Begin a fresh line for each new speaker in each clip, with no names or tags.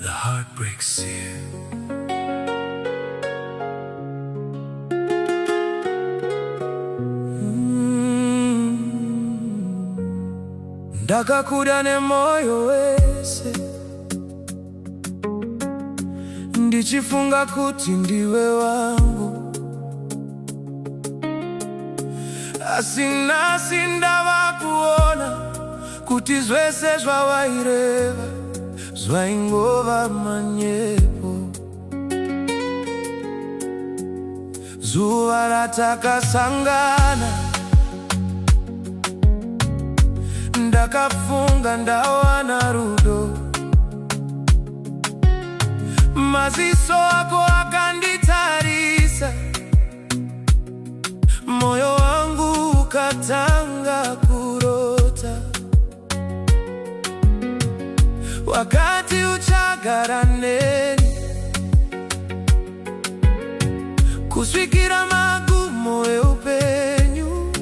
The heartbreak seal.
Ndakakura nemoyo wese, ndichifunga kuti ndiwe wangu, asi nhasi ndava kuona kuti zvese zvavaireva zvaingova manyepo. Zuva ratakasangana, ndakafunga ndawana rudo. Maziso ako akanditarisa, moyo wangu ukatanga kurota. Wakati uchagara neni, kusvikira magumo eupenyu,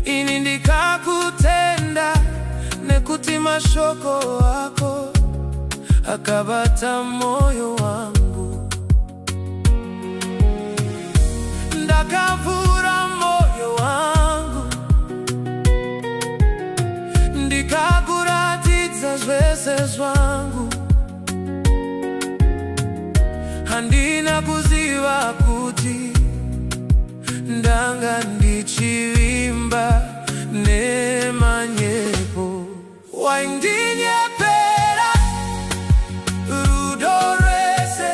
ini ndikakutenda nekuti mashoko ako akabata moyo wangu. Ndakavhura moyo wangu, ndikakuratidza zvese zvangu. Handina kuziva kuti ndanga ndichivimba nemanyepo. Waindinyepera rudo rwese,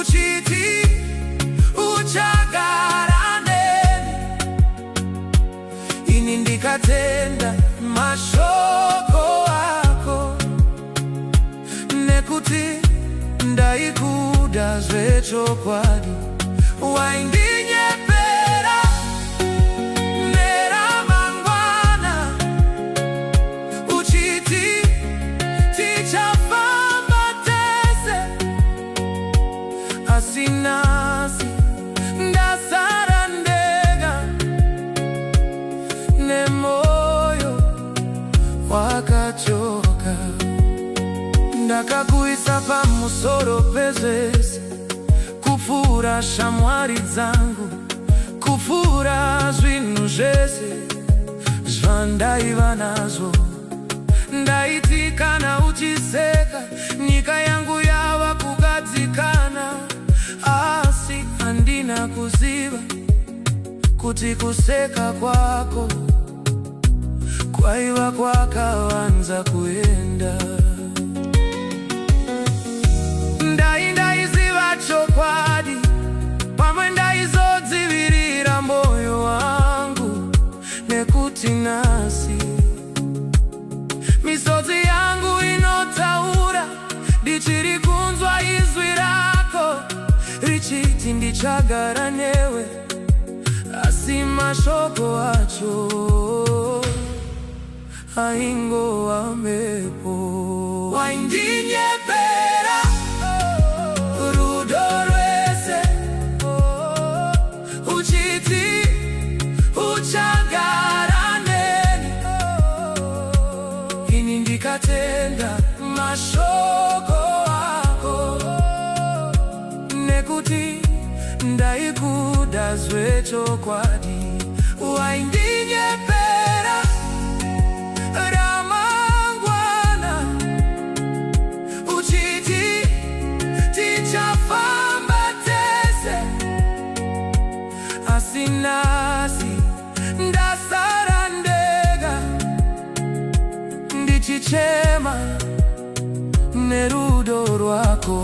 uchiti uchagara neni. Ini ndikatenda mashoko ako, nekuti ndaikuda zvechokwadi. Waindinyepera neramangwana, uchiti tichafamba tese. Asi nhasi ndasara ndega, nemoyo wakachoka. Ndakakuisa pamusoro pezvese, kupfuura shamwari dzangu, kupfuura zvinhu zvese zvandaiva nazvo. Ndaiti kana uchiseka, nyika yangu yava kugadzikana. Asi handina kuziva kuti kuseka kwako kwaiva kwakavanza kuenda. Ndaiziva chokwadi, pamwe ndaizodzivirira moyo wangu, nekuti nhasi misodzi yangu inotaura, ndichiri kunzwa izwi rako richiti ndichagara newe. Asi mashoko acho aingova mhepo. Waindinyepera rudo rwese, uchiti uchagara neni. Ini ndikatenda mashoko ako, nekuti ndaikuda zvechokwadi. Waindinyepera ramangwana, uchiti tichafamba tese. Asi nhasi ndasara ndega, ndichichema nerudo rwako.